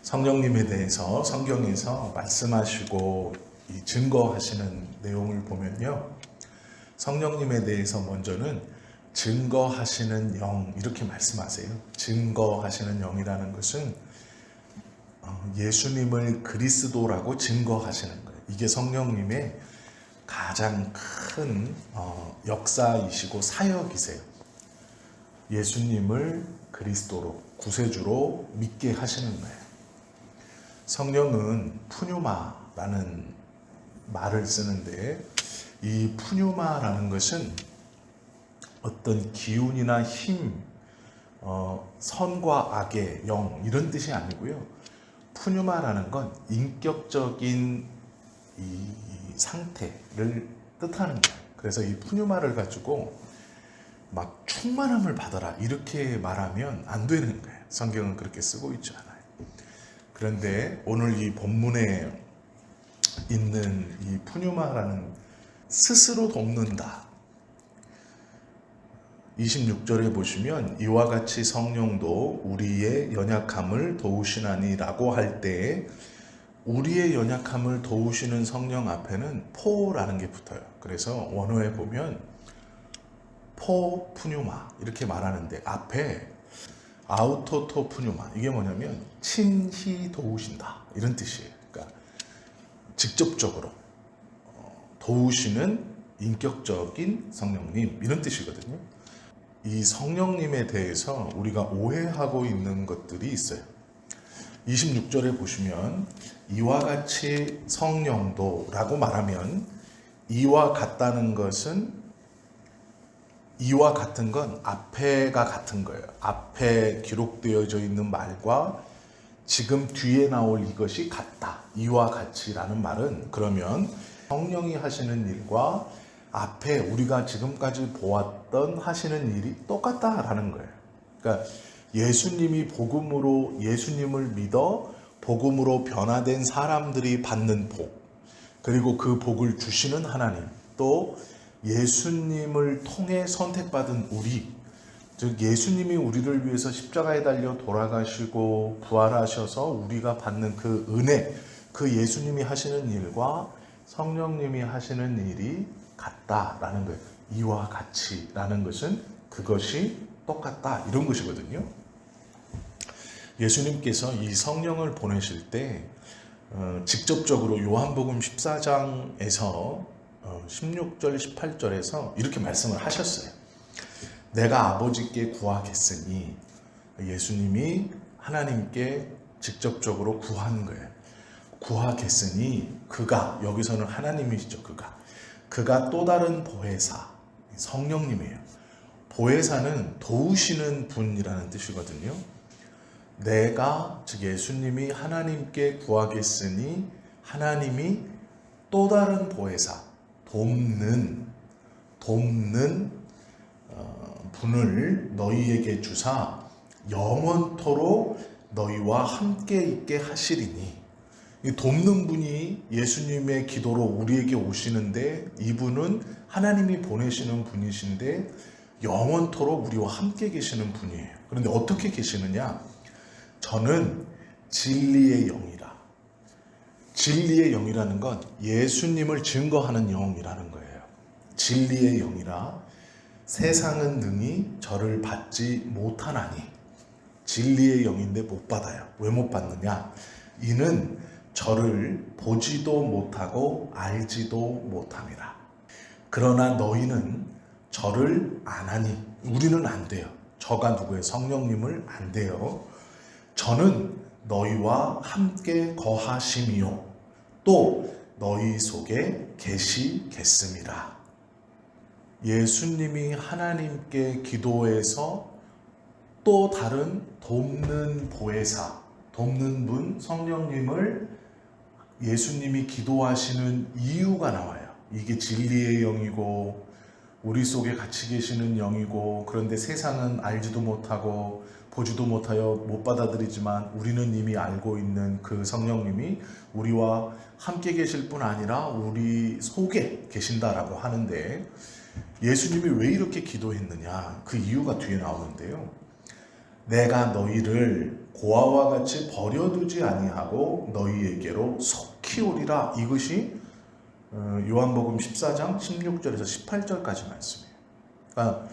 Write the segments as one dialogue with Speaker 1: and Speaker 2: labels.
Speaker 1: 성령님에 대해서 성경에서 말씀하시고 증거하시는 내용을 보면요, 성령님에 대해서 먼저는 증거하시는 영 이렇게 말씀하세요. 증거하시는 영이라는 것은 예수님을 그리스도라고 증거하시는 거예요. 이게 성령님의 가장 큰 역사이시고 사역이세요. 예수님을 그리스도로, 구세주로 믿게 하시는 거예요. 성령은 푸뉴마라는 말을 쓰는데, 이 푸뉴마라는 것은 어떤 기운이나 힘, 선과 악의 영 이런 뜻이 아니고요. 푸뉴마라는 건 인격적인 이 상태를 뜻하는 거예요. 그래서 이 푸뉴마를 가지고 막 충만함을 받아라 이렇게 말하면 안 되는 거예요. 성경은 그렇게 쓰고 있지 않아요. 그런데 오늘 이 본문에 있는 이 푸뉴마라는 스스로 돕는다. 26절에 보시면 이와 같이 성령도 우리의 연약함을 도우시나니라고 할 때 우리의 연약함을 도우시는 성령 앞에는 포라는 게 붙어요. 그래서 원어에 보면 포 푸뉴마 이렇게 말하는데 앞에 아우토토 푸뉴마 이게 뭐냐면 친히 도우신다 이런 뜻이에요. 그러니까 직접적으로 도우시는 인격적인 성령님 이런 뜻이거든요. 이 성령님에 대해서 우리가 오해하고 있는 것들이 있어요. 26절에 보시면 이와 같이 성령도 라고 말하면 이와 같다는 것은 이와 같은 건 앞에가 같은 거예요. 앞에 기록되어져 있는 말과 지금 뒤에 나올 이것이 같다. 이와 같이라는 말은 그러면 성령이 하시는 일과 앞에 우리가 지금까지 보았던 하시는 일이 똑같다라는 거예요. 그러니까 예수님이 복음으로 예수님을 믿어 복음으로 변화된 사람들이 받는 복, 그리고 그 복을 주시는 하나님, 또 예수님을 통해 선택받은 우리, 즉 예수님이 우리를 위해서 십자가에 달려 돌아가시고 부활하셔서 우리가 받는 그 은혜, 그 예수님이 하시는 일과 성령님이 하시는 일이 같다라는 거예요. 이와 같이라는 것은 그것이 똑같다 이런 것이거든요. 예수님께서 이 성령을 보내실 때 직접적으로 요한복음 14장에서 16절 18절에서 이렇게 말씀을 하셨어요. 내가 아버지께 구하겠으니, 예수님이 하나님께 직접적으로 구한 거예요. 구하겠으니 그가, 여기서는 하나님이시죠. 그가 또 다른 보혜사, 성령님이에요. 보혜사는 도우시는 분이라는 뜻이거든요. 내가, 즉 예수님이 하나님께 구하겠으니 하나님이 또 다른 보혜사, 돕는 분을 너희에게 주사 영원토록 너희와 함께 있게 하시리니. 이 돕는 분이 예수님의 기도로 우리에게 오시는데, 이분은 하나님이 보내시는 분이신데 영원토록 우리와 함께 계시는 분이에요. 그런데 어떻게 계시느냐? 저는 진리의 영이라. 진리의 영이라는 건 예수님을 증거하는 영이라는 거예요. 진리의 영이라 세상은 능히 저를 받지 못하나니. 진리의 영인데 못 받아요. 왜 못 받느냐? 이는 저를 보지도 못하고 알지도 못함이라. 그러나 너희는 저를 아나니. 우리는 안 돼요. 저가 누구예요? 성령님을 안 돼요. 저는 너희와 함께 거하심이요 또 너희 속에 계시겠습니다. 예수님이 하나님께 기도해서 또 다른 돕는 보혜사, 돕는 분, 성령님을 예수님이 기도하시는 이유가 나와요. 이게 진리의 영이고 우리 속에 같이 계시는 영이고, 그런데 세상은 알지도 못하고 보지도 못하여 못 받아들이지만 우리는 이미 알고 있는 그 성령님이 우리와 함께 계실 뿐 아니라 우리 속에 계신다라고 하는데, 예수님이 왜 이렇게 기도했느냐? 그 이유가 뒤에 나오는데요. 내가 너희를 고아와 같이 버려두지 아니하고 너희에게로 속히 오리라. 이것이 요한복음 14장 16절에서 18절까지 말씀이에요. 그러니까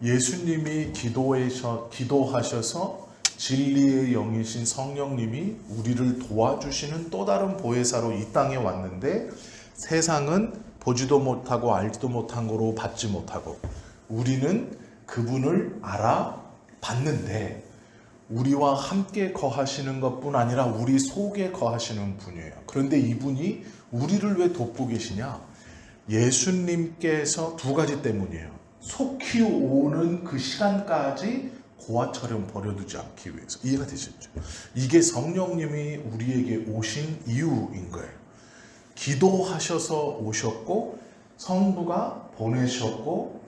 Speaker 1: 예수님이 기도하셔서 진리의 영이신 성령님이 우리를 도와주시는 또 다른 보혜사로 이 땅에 왔는데, 세상은 보지도 못하고 알지도 못한 거로 받지 못하고, 우리는 그분을 알아봤는데 우리와 함께 거하시는 것뿐 아니라 우리 속에 거하시는 분이에요. 그런데 이분이 우리를 왜 돕고 계시냐? 예수님께서 두 가지 때문이에요. 속히 오는 그 시간까지 고아처럼 버려두지 않기 위해서. 이해가 되셨죠? 이게 성령님이 우리에게 오신 이유인 거예요. 기도하셔서 오셨고, 성부가 보내셨고,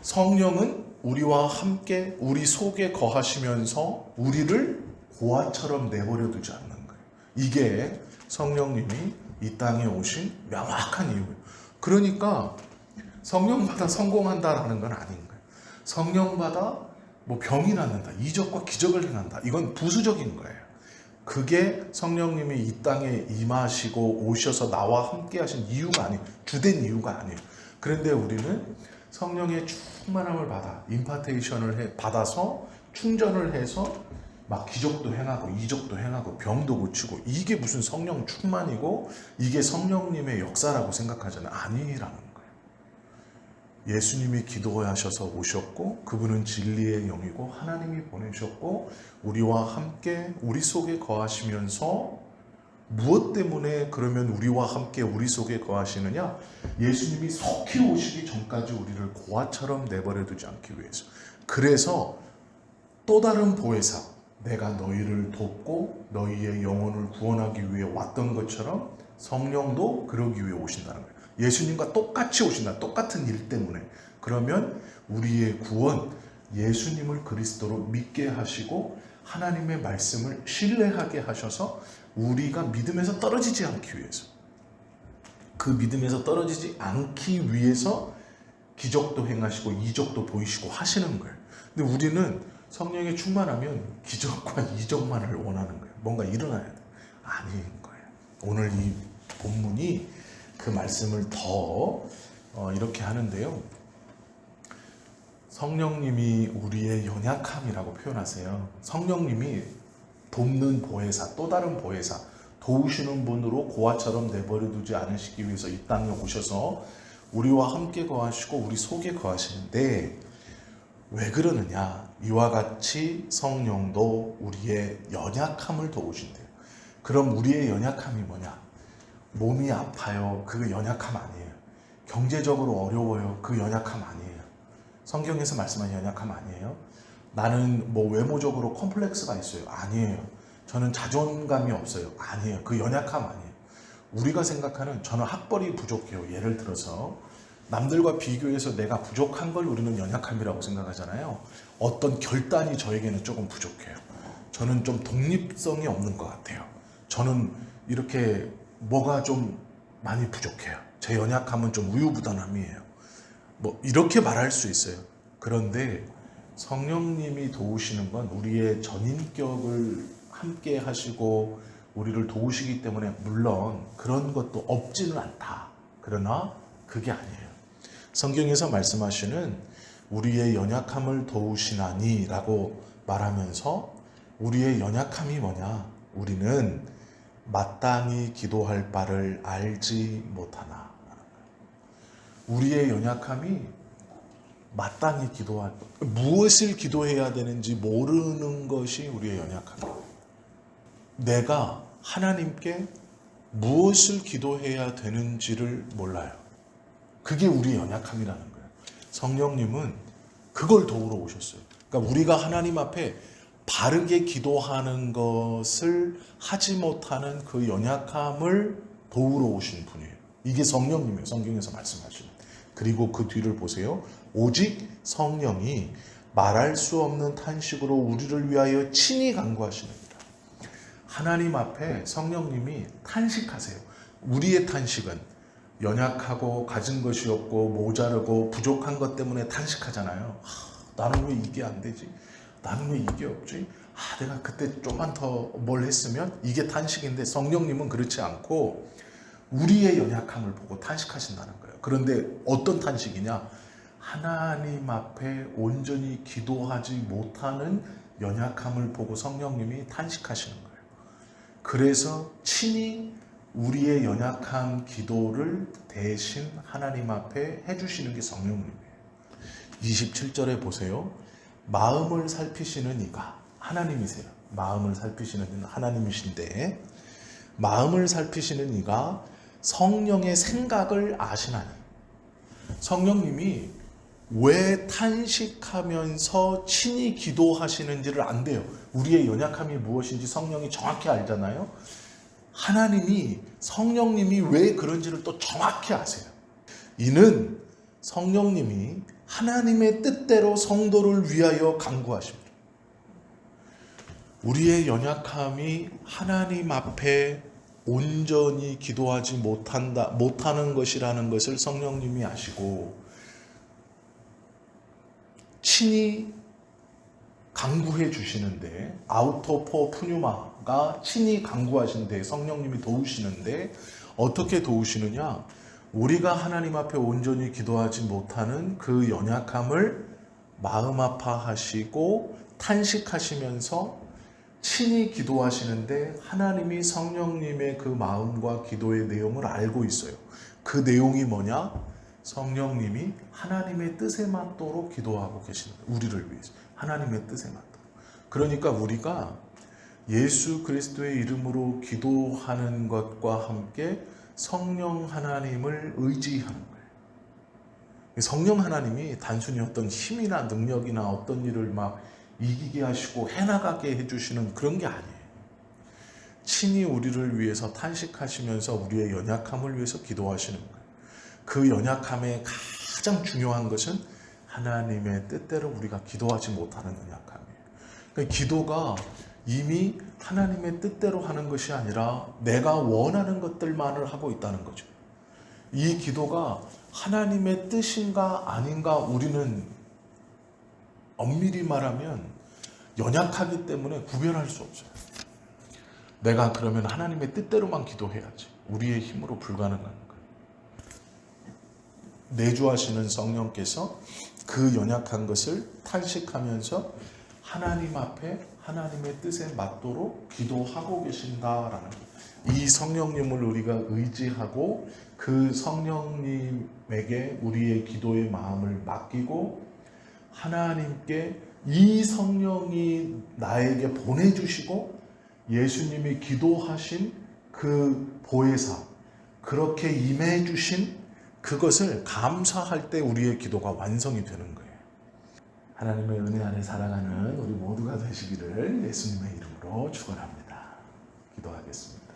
Speaker 1: 성령은 우리와 함께 우리 속에 거하시면서 우리를 고아처럼 내버려 두지 않는 거예요. 이게 성령님이 이 땅에 오신 명확한 이유예요. 그러니까 성령받아 성공한다라는 건 아닌 거예요. 성령받아 뭐 병이 낫는다, 이적과 기적을 행한다, 이건 부수적인 거예요. 그게 성령님이 이 땅에 임하시고 오셔서 나와 함께 하신 이유가 아니에요. 주된 이유가 아니에요. 그런데 우리는 성령의 충만함을 받아, 임파테이션을 받아서 충전을 해서 막 기적도 행하고 이적도 행하고 병도 고치고, 이게 무슨 성령 충만이고 이게 성령님의 역사라고 생각하잖아요. 아니라는 거예요. 예수님이 기도하셔서 오셨고, 그분은 진리의 영이고 하나님이 보내셨고 우리와 함께 우리 속에 거하시면서, 무엇 때문에 그러면 우리와 함께 우리 속에 거하시느냐? 예수님이 속히 오시기 전까지 우리를 고아처럼 내버려 두지 않기 위해서. 그래서 또 다른 보혜사, 내가 너희를 돕고 너희의 영혼을 구원하기 위해 왔던 것처럼 성령도 그러기 위해 오신다는 거예요. 예수님과 똑같이 오신다. 똑같은 일 때문에. 그러면 우리의 구원, 예수님을 그리스도로 믿게 하시고 하나님의 말씀을 신뢰하게 하셔서 우리가 믿음에서 떨어지지 않기 위해서, 그 믿음에서 떨어지지 않기 위해서 기적도 행하시고 이적도 보이시고 하시는 거예요. 근데 우리는 성령에 충만하면 기적과 이적만을 원하는 거예요. 뭔가 일어나야 돼요. 아닌 거예요. 오늘 이 본문이 그 말씀을 더 이렇게 하는데요. 성령님이 우리의 연약함이라고 표현하세요. 성령님이 돕는 보혜사, 또 다른 보혜사, 도우시는 분으로 고아처럼 내버려두지 않으시기 위해서 이 땅에 오셔서 우리와 함께 거하시고 우리 속에 거하시는데, 왜 그러느냐? 이와 같이 성령도 우리의 연약함을 도우신대요. 그럼 우리의 연약함이 뭐냐? 몸이 아파요. 그 연약함 아니에요. 경제적으로 어려워요. 그 연약함 아니에요. 성경에서 말씀하신 연약함 아니에요. 나는 뭐 외모적으로 컴플렉스가 있어요. 아니에요. 저는 자존감이 없어요. 아니에요. 그 연약함 아니에요. 우리가 생각하는, 저는 학벌이 부족해요. 예를 들어서 남들과 비교해서 내가 부족한 걸 우리는 연약함이라고 생각하잖아요. 어떤 결단이 저에게는 조금 부족해요. 저는 좀 독립성이 없는 것 같아요. 저는 이렇게 뭐가 좀 많이 부족해요. 제 연약함은 좀 우유부단함이에요. 뭐 이렇게 말할 수 있어요. 그런데 성령님이 도우시는 건 우리의 전인격을 함께 하시고 우리를 도우시기 때문에 물론 그런 것도 없지는 않다. 그러나 그게 아니에요. 성경에서 말씀하시는 우리의 연약함을 도우시나니 라고 말하면서, 우리의 연약함이 뭐냐? 우리는 마땅히 기도할 바를 알지 못하나. 우리의 연약함이 마땅히 무엇을 기도해야 되는지 모르는 것이 우리의 연약함이에요. 내가 하나님께 무엇을 기도해야 되는지를 몰라요. 그게 우리의 연약함이라는 거예요. 성령님은 그걸 도우러 오셨어요. 그러니까 우리가 하나님 앞에 바르게 기도하는 것을 하지 못하는 그 연약함을 도우러 오신 분이에요. 이게 성령님이에요. 성경에서 말씀하시는. 그리고 그 뒤를 보세요. 오직 성령이 말할 수 없는 탄식으로 우리를 위하여 친히 간구하시느니라. 하나님 앞에 성령님이 탄식하세요. 우리의 탄식은 연약하고 가진 것이 없고 모자르고 부족한 것 때문에 탄식하잖아요. 나는 왜 이게 안 되지? 나는 왜 이게 없지? 내가 그때 좀만 더 뭘 했으면 이게 탄식인데 성령님은 그렇지 않고 우리의 연약함을 보고 탄식하신다는 거예요. 그런데 어떤 탄식이냐? 하나님 앞에 온전히 기도하지 못하는 연약함을 보고 성령님이 탄식하시는 거예요. 그래서 친히 우리의 연약한 기도를 대신 하나님 앞에 해주시는 게 성령님이에요. 27절에 보세요. 마음을 살피시는 이가 하나님이세요. 마음을 살피시는 이는 하나님이신데 마음을 살피시는 이가 성령의 생각을 아시나니. 성령님이 왜 탄식하면서 친히 기도하시는지를 안대요. 우리의 연약함이 무엇인지 성령이 정확히 알잖아요. 하나님이 성령님이 왜 그런지를 또 정확히 아세요. 이는 성령님이 하나님의 뜻대로 성도를 위하여 간구하십니다. 우리의 연약함이 하나님 앞에 온전히 기도하지 못하는 것이라는 것을 성령님이 아시고 친히 간구해 주시는데, 아우토포 푸뉴마가 친히 간구하시는데 성령님이 도우시는데 어떻게 도우시느냐? 우리가 하나님 앞에 온전히 기도하지 못하는 그 연약함을 마음 아파하시고 탄식하시면서 친히 기도하시는데 하나님이 성령님의 그 마음과 기도의 내용을 알고 있어요. 그 내용이 뭐냐? 성령님이 하나님의 뜻에 맞도록 기도하고 계시는 거예요. 우리를 위해서 하나님의 뜻에 맞도록. 그러니까 우리가 예수 그리스도의 이름으로 기도하는 것과 함께 성령 하나님을 의지하는 거예요. 성령 하나님이 단순히 어떤 힘이나 능력이나 어떤 일을 막 이기게 하시고 해나가게 해주시는 그런 게 아니에요. 친히 우리를 위해서 탄식하시면서 우리의 연약함을 위해서 기도하시는 거예요. 그 연약함의 가장 중요한 것은 하나님의 뜻대로 우리가 기도하지 못하는 연약함이에요. 그러니까 기도가 이미 하나님의 뜻대로 하는 것이 아니라 내가 원하는 것들만을 하고 있다는 거죠. 이 기도가 하나님의 뜻인가 아닌가 우리는 엄밀히 말하면 연약하기 때문에 구별할 수 없어요. 내가 그러면 하나님의 뜻대로만 기도해야지. 우리의 힘으로 불가능한 거예요. 내주하시는 성령께서 그 연약한 것을 탄식하면서 하나님 앞에 하나님의 뜻에 맞도록 기도하고 계신다라는 거예요. 이 성령님을 우리가 의지하고 그 성령님에게 우리의 기도의 마음을 맡기고 하나님께 이 성령이 나에게 보내주시고 예수님이 기도하신 그 보혜사, 그렇게 임해 주신 그것을 감사할 때 우리의 기도가 완성이 되는 거예요. 하나님의 은혜 안에 살아가는 우리 모두가 되시기를 예수님의 이름으로 축원합니다. 기도하겠습니다.